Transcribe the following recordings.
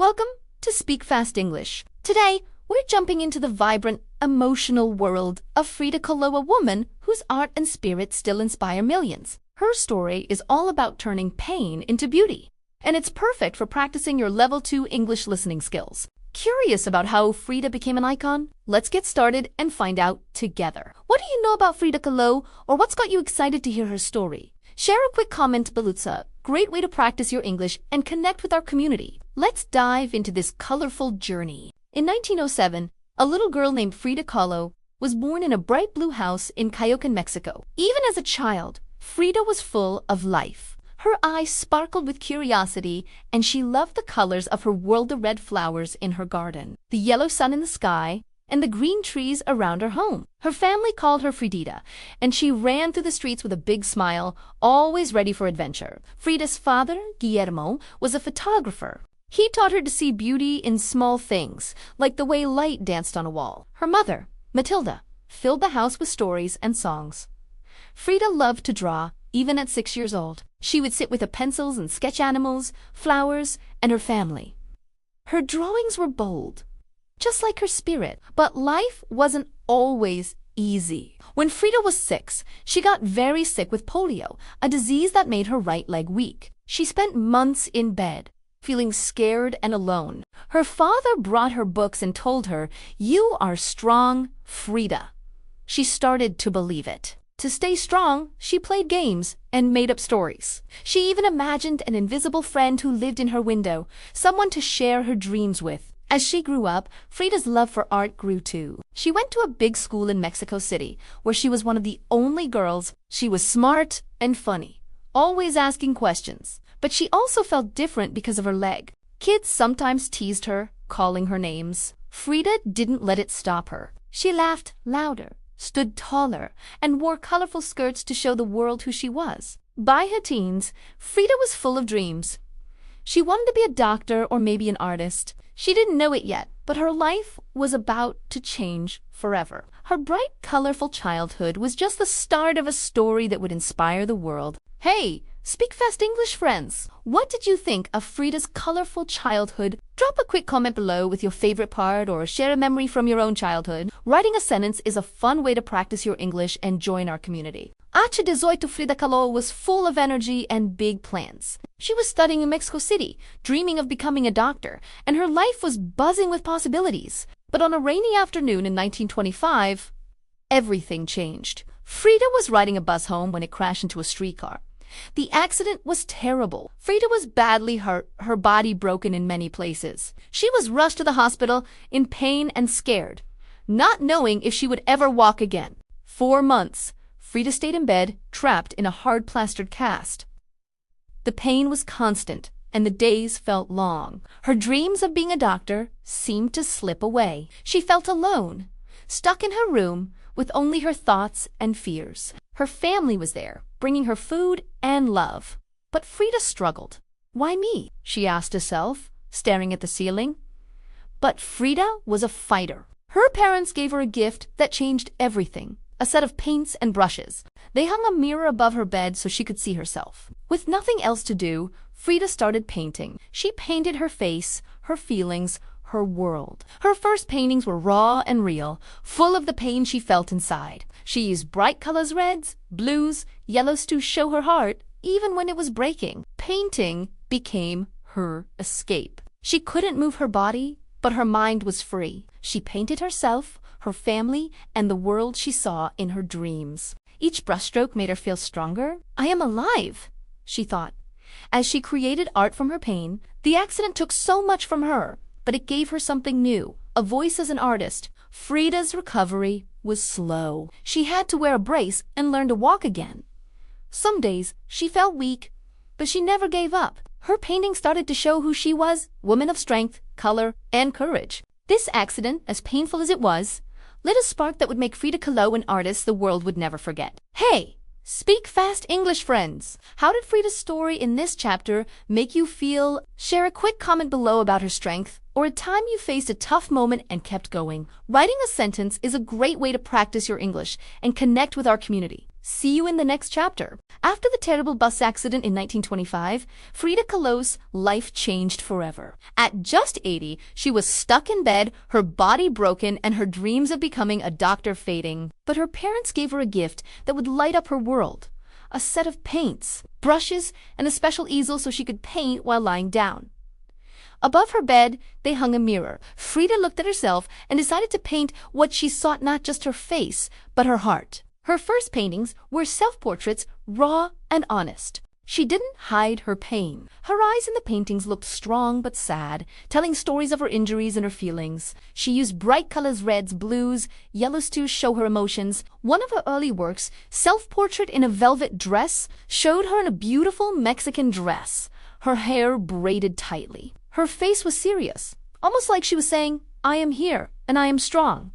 Welcome to Speak Fast English. Today, we're jumping into the vibrant, emotional world of Frida Kahlo, a woman whose art and spirit still inspire millions. Her story is all about turning pain into beauty, and it's perfect for practicing your Level 2 English listening skills. Curious about how Frida became an icon? Let's get started and find out together. What do you know about Frida Kahlo, or what's got you excited to hear her story? Share a quick comment below. It's a great way to practice your English and connect with our community. Let's dive into this colorful journey. In 1907, a little girl named Frida Kahlo was born in a bright blue house in Coyoacán, Mexico. Even as a child, Frida was full of life. Her eyes sparkled with curiosity, and she loved the colors of her world, the red flowers in her garden, the yellow sun in the sky, and the green trees around her home. Her family called her Fridita, and she ran through the streets with a big smile, always ready for adventure. Frida's father, Guillermo, was a photographer. He taught her to see beauty in small things, like the way light danced on a wall. Her mother, Matilda, filled the house with stories and songs. Frida loved to draw, even at 6 years old. She would sit with her pencils and sketch animals, flowers, and her family. Her drawings were bold, just like her spirit, but life wasn't always easy. When Frida was 6, she got very sick with polio, a disease that made her right leg weak. She spent months in bed, feeling scared and alone. Her father brought her books and told her, "You are strong, Frida." She started to believe it. To stay strong, she played games and made up stories. She even imagined an invisible friend who lived in her window, someone to share her dreams with. As she grew up, Frida's love for art grew too. She went to a big school in Mexico City, where she was one of the only girls. She was smart and funny, always asking questions. But she also felt different because of her leg. Kids sometimes teased her, calling her names. Frida didn't let it stop her. She laughed louder, stood taller, and wore colorful skirts to show the world who she was. By her teens, Frida was full of dreams. She wanted to be a doctor or maybe an artist. She didn't know it yet, but her life was about to change forever. Her bright, colorful childhood was just the start of a story that would inspire the world. Hey, Speak Fast English friends! What did you think of Frida's colorful childhood? Drop a quick comment below with your favorite part or share a memory from your own childhood. Writing a sentence is a fun way to practice your English and join our community. At 18, Frida Kahlo was full of energy and big plans. She was studying in Mexico City, dreaming of becoming a doctor, and her life was buzzing with possibilities. But on a rainy afternoon in 1925, everything changed. Frida was riding a bus home when it crashed into a streetcar. The accident was terrible. Frida was badly hurt, her body broken in many places. She was rushed to the hospital in pain and scared, not knowing if she would ever walk again. 4 months, Frida stayed in bed, trapped in a hard plastered cast. The pain was constant, and the days felt long. Her dreams of being a doctor seemed to slip away. She felt alone, stuck in her room with only her thoughts and fears. Her family was there, bringing her food and love. But Frida struggled. Why me? She asked herself, staring at the ceiling. But Frida was a fighter. Her parents gave her a gift that changed everything. A set of paints and brushes. They hung a mirror above her bed so she could see herself. With nothing else to do, Frida started painting. She painted her face, her feelings, her world. Her first paintings were raw and real, full of the pain she felt inside. She used bright colors, reds, blues, yellows to show her heart, even when it was breaking. Painting became her escape. She couldn't move her body, but her mind was free. She painted herself, her family, and the world she saw in her dreams. Each brushstroke made her feel stronger. "I am alive," she thought. As she created art from her pain, the accident took so much from her, but it gave her something new, a voice as an artist. Frida's recovery was slow. She had to wear a brace and learn to walk again. Some days she felt weak, but she never gave up. Her painting started to show who she was, woman of strength, color, and courage. This accident, as painful as it was, lit a spark that would make Frida Kahlo an artist the world would never forget. Hey! Speak Fast English friends! How did Frida's story in this chapter make you feel? Share a quick comment below about her strength, or a time you faced a tough moment and kept going. Writing a sentence is a great way to practice your English and connect with our community. See you in the next chapter. After the terrible bus accident in 1925, Frida Kahlo's life changed forever. At just 80, she was stuck in bed, her body broken, and her dreams of becoming a doctor fading. But her parents gave her a gift that would light up her world: a set of paints, brushes, and a special easel so she could paint while lying down. Above her bed, they hung a mirror. Frida looked at herself and decided to paint what she sought: not just her face, but her heart. Her first paintings were self-portraits, raw and honest. She didn't hide her pain. Her eyes in the paintings looked strong but sad, telling stories of her injuries and her feelings. She used bright colors: reds, blues, yellows to show her emotions. One of her early works, Self-Portrait in a Velvet Dress, showed her in a beautiful Mexican dress, her hair braided tightly. Her face was serious, almost like she was saying, "I am here, and I am strong."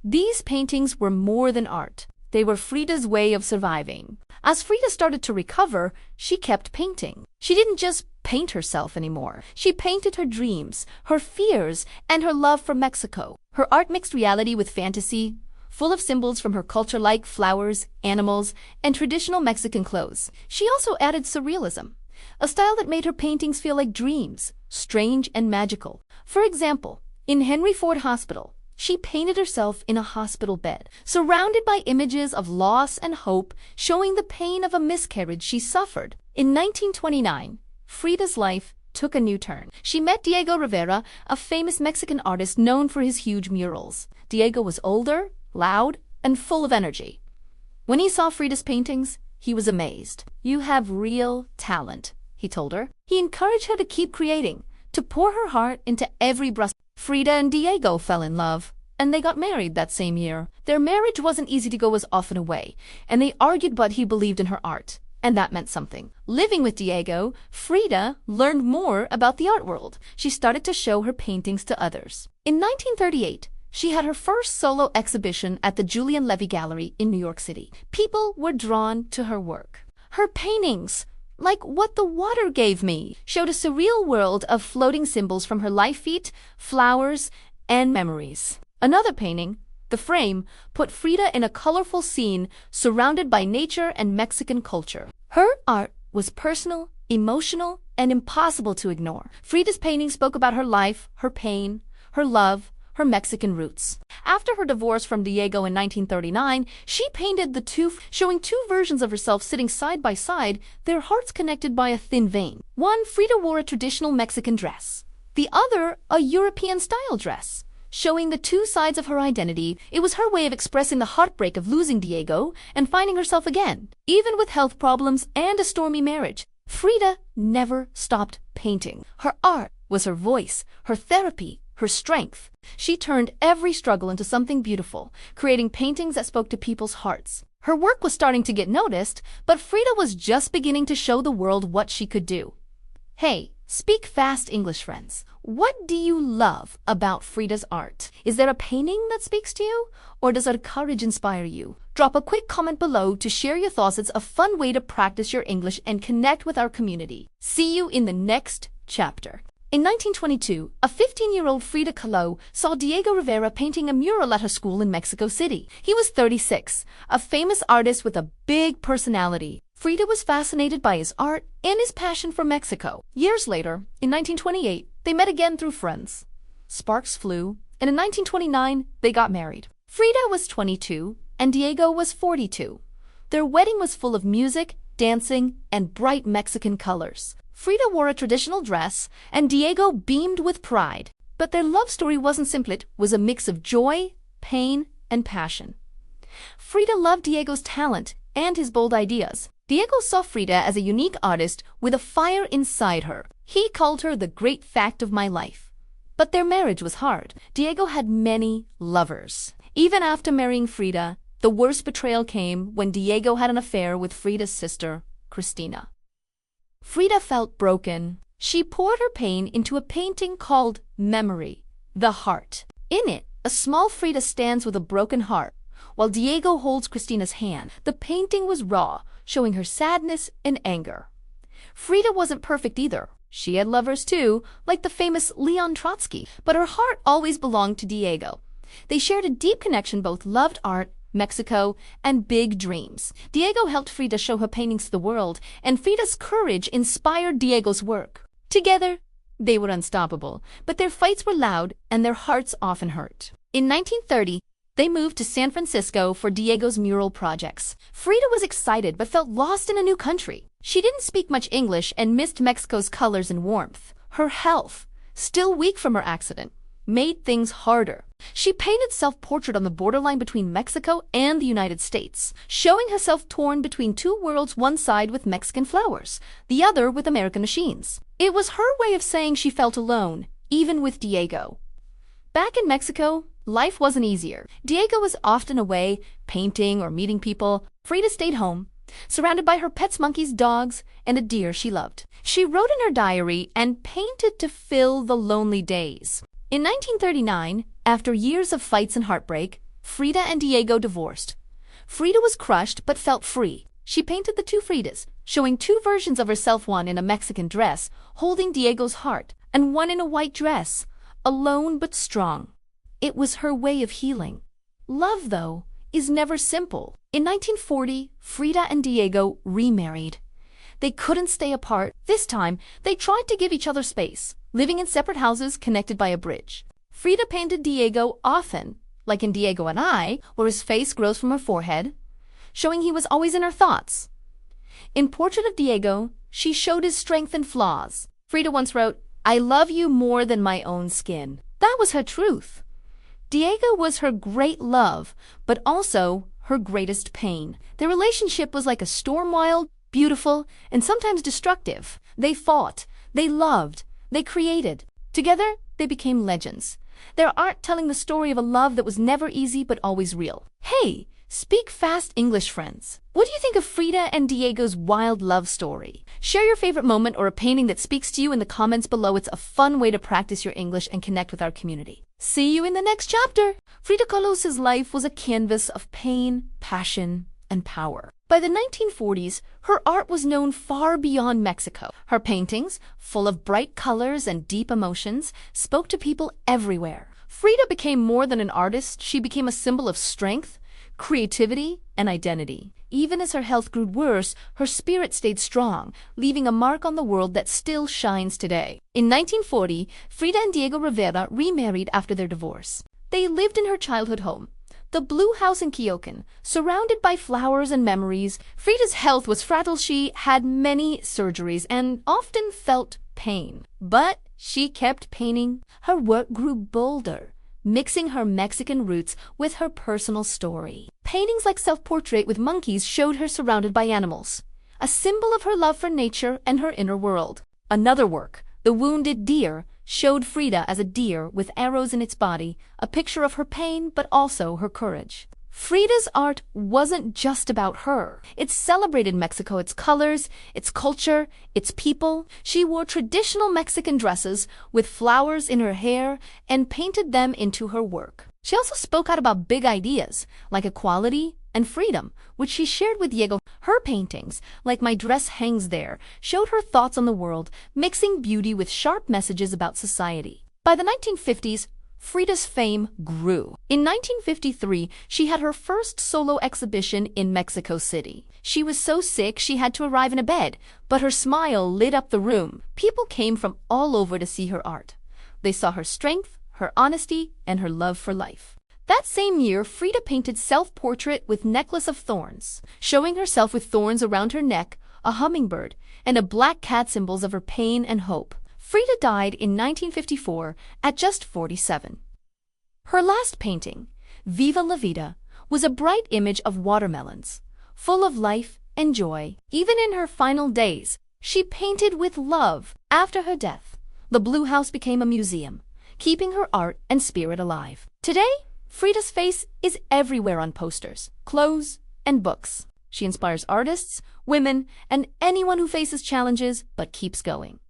These paintings were more than art. They were Frida's way of surviving. As Frida started to recover, she kept painting. She didn't just paint herself anymore. She painted her dreams, her fears, and her love for Mexico. Her art mixed reality with fantasy, full of symbols from her culture like flowers, animals, and traditional Mexican clothes. She also added surrealism, a style that made her paintings feel like dreams, strange and magical. For example, in Henry Ford Hospital, she painted herself in a hospital bed, surrounded by images of loss and hope, showing the pain of a miscarriage she suffered. In 1929, Frida's life took a new turn. She met Diego Rivera, a famous Mexican artist known for his huge murals. Diego was older, loud, and full of energy. When he saw Frida's paintings, he was amazed. "You have real talent," he told her. He encouraged her to keep creating, to pour her heart into every brush. Frida and Diego fell in love, and they got married that same year. Their marriage wasn't easy to go as often away, and they argued, but he believed in her art, and that meant something. Living with Diego, Frida learned more about the art world. She started to show her paintings to others. In 1938, she had her first solo exhibition at the Julian Levy Gallery in New York City. People were drawn to her work. Her paintings, like What the Water Gave Me, showed a surreal world of floating symbols from her life feet, flowers, and memories. Another painting, The Frame, put Frida in a colorful scene surrounded by nature and Mexican culture. Her art was personal, emotional, and impossible to ignore. Frida's paintings spoke about her life, her pain, her love, her Mexican roots. After her divorce from Diego in 1939, she painted the two, showing two versions of herself sitting side by side, their hearts connected by a thin vein. One, Frida wore a traditional Mexican dress. The other, a European-style dress, showing the two sides of her identity. It was her way of expressing the heartbreak of losing Diego and finding herself again. Even with health problems and a stormy marriage, Frida never stopped painting. Her art was her voice, her therapy, her strength. She turned every struggle into something beautiful, creating paintings that spoke to people's hearts. Her work was starting to get noticed, but Frida was just beginning to show the world what she could do. Hey, speak fast English friends. What do you love about Frida's art? Is there a painting that speaks to you? Or does her courage inspire you? Drop a quick comment below to share your thoughts. It's a fun way to practice your English and connect with our community. See you in the next chapter. In 1922, a 15-year-old Frida Kahlo saw Diego Rivera painting a mural at her school in Mexico City. He was 36, a famous artist with a big personality. Frida was fascinated by his art and his passion for Mexico. Years later, in 1928, they met again through friends. Sparks flew, and in 1929, they got married. Frida was 22, and Diego was 42. Their wedding was full of music, dancing, and bright Mexican colors. Frida wore a traditional dress, and Diego beamed with pride. But their love story wasn't simple. It was a mix of joy, pain, and passion. Frida loved Diego's talent and his bold ideas. Diego saw Frida as a unique artist with a fire inside her. He called her the great fact of my life. But their marriage was hard. Diego had many lovers. Even after marrying Frida, the worst betrayal came when Diego had an affair with Frida's sister, Cristina. Frida felt broken. She poured her pain into a painting called Memory, the Heart. In it, a small Frida stands with a broken heart, while Diego holds Cristina's hand. The painting was raw, showing her sadness and anger. Frida wasn't perfect either. She had lovers too, like the famous Leon Trotsky, but her heart always belonged to Diego. They shared a deep connection, both loved art, Mexico, and big dreams. Diego helped Frida show her paintings to the world, and Frida's courage inspired Diego's work. Together, they were unstoppable, but their fights were loud and their hearts often hurt. In 1930, they moved to San Francisco for Diego's mural projects. Frida was excited but felt lost in a new country. She didn't speak much English and missed Mexico's colors and warmth. Her health, still weak from her accident, made things harder. She painted self-portrait on the borderline between Mexico and the United States, showing herself torn between two worlds, one side with Mexican flowers, the other with American machines. It was her way of saying she felt alone, even with Diego. Back in Mexico, life wasn't easier. Diego was often away, painting or meeting people. Frida stayed home, surrounded by her pets, monkeys, dogs, and a deer she loved. She wrote in her diary and painted to fill the lonely days. In 1939, after years of fights and heartbreak, Frida and Diego divorced. Frida was crushed but felt free. She painted the two Fridas, showing two versions of herself, one in a Mexican dress, holding Diego's heart, and one in a white dress, alone but strong. It was her way of healing. Love, though, is never simple. In 1940, Frida and Diego remarried. They couldn't stay apart. This time, they tried to give each other space, living in separate houses connected by a bridge. Frida painted Diego often, like in Diego and I, where his face grows from her forehead, showing he was always in her thoughts. In Portrait of Diego, she showed his strength and flaws. Frida once wrote, "I love you more than my own skin." That was her truth. Diego was her great love, but also her greatest pain. Their relationship was like a storm, wild, beautiful, and sometimes destructive. They fought, they loved, they created. Together, they became legends. Their art telling the story of a love that was never easy but always real. Hey, speak fast English friends. What do you think of Frida and Diego's wild love story? Share your favorite moment or a painting that speaks to you in the comments below. It's a fun way to practice your English and connect with our community. See you in the next chapter. Frida Kahlo's life was a canvas of pain, passion, and power. By the 1940s, her art was known far beyond Mexico. Her paintings, full of bright colors and deep emotions, spoke to people everywhere. Frida became more than an artist. She became a symbol of strength, creativity, and identity. Even as her health grew worse, her spirit stayed strong, leaving a mark on the world that still shines today. In 1940, Frida and Diego Rivera remarried after their divorce. They lived in her childhood home, the Blue House in Quioquén, surrounded by flowers and memories. Frida's health was fragile. She had many surgeries and often felt pain. But she kept painting. Her work grew bolder, mixing her Mexican roots with her personal story. Paintings like Self-Portrait with Monkeys showed her surrounded by animals, a symbol of her love for nature and her inner world. Another work, The Wounded Deer, showed Frida as a deer with arrows in its body, a picture of her pain but also her courage. Frida's art wasn't just about her. It celebrated Mexico, its colors, its culture, its people. She wore traditional Mexican dresses with flowers in her hair and painted them into her work. She also spoke out about big ideas like equality and freedom, which she shared with Diego. Her paintings, like My Dress Hangs There, showed her thoughts on the world, mixing beauty with sharp messages about society. By the 1950s, Frida's fame grew. In 1953, she had her first solo exhibition in Mexico City. She was so sick she had to arrive in a bed, but her smile lit up the room. People came from all over to see her art. They saw her strength, her honesty, and her love for life. That same year, Frida painted Self-Portrait with Necklace of Thorns, showing herself with thorns around her neck, a hummingbird, and a black cat, symbols of her pain and hope. Frida died in 1954 at just 47. Her last painting, Viva la Vida, was a bright image of watermelons, full of life and joy. Even in her final days, she painted with love. After her death, the Blue House became a museum, keeping her art and spirit alive. Today, Frida's face is everywhere on posters, clothes, and books. She inspires artists, women, and anyone who faces challenges but keeps going.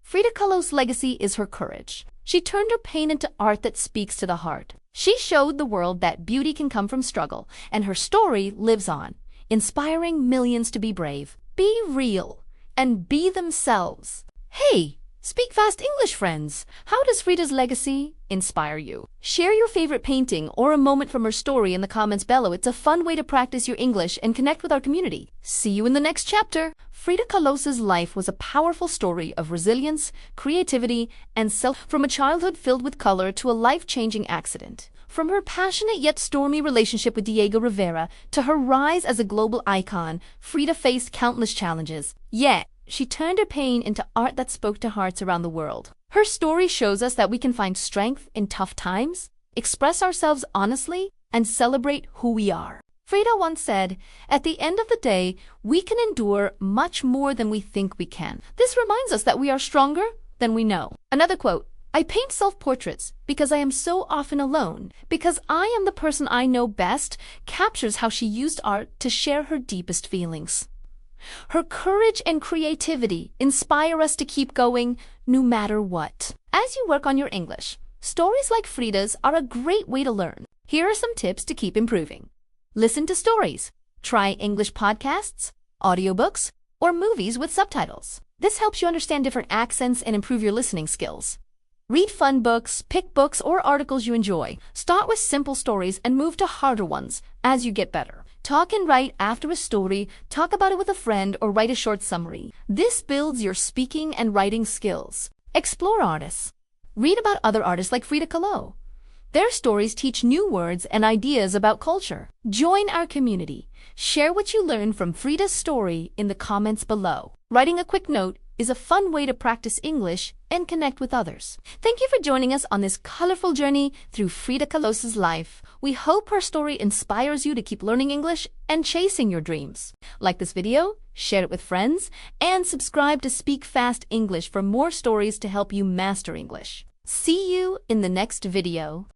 Frida Kahlo's legacy is her courage. She turned her pain into art that speaks to the heart. She showed the world that beauty can come from struggle, and her story lives on, inspiring millions to be brave, be real, and be themselves. Hey, Speak fast English, friends. How does Frida's legacy inspire you? Share your favorite painting or a moment from her story in the comments below. It's a fun way to practice your English and connect with our community. See you in the next chapter. Frida Kahlo's life was a powerful story of resilience, creativity, and from a childhood filled with color to a life-changing accident. From her passionate yet stormy relationship with Diego Rivera to her rise as a global icon, Frida faced countless challenges. Yet, she turned her pain into art that spoke to hearts around the world. Her story shows us that we can find strength in tough times, express ourselves honestly, and celebrate who we are. Frida once said, "At the end of the day, we can endure much more than we think we can." This reminds us that we are stronger than we know. Another quote, "I paint self-portraits because I am so often alone, because I am the person I know best," captures how she used art to share her deepest feelings. Her courage and creativity inspire us to keep going no matter what. As you work on your English, stories like Frida's are a great way to learn. Here are some tips to keep improving. Listen to stories. Try English podcasts, audiobooks, or movies with subtitles. This helps you understand different accents and improve your listening skills. Read fun books, pick books or articles you enjoy. Start with simple stories and move to harder ones as you get better. Talk and write after a story, talk about it with a friend, or write a short summary. This builds your speaking and writing skills. Explore artists. Read about other artists like Frida Kahlo. Their stories teach new words and ideas about culture. Join our community. Share what you learned from Frida's story in the comments below. Writing a quick note is a fun way to practice English and connect with others. Thank you for joining us on this colorful journey through Frida Kahlo's life. We hope her story inspires you to keep learning English and chasing your dreams. Like this video, share it with friends, and subscribe to Speak Fast English for more stories to help you master English. See you in the next video.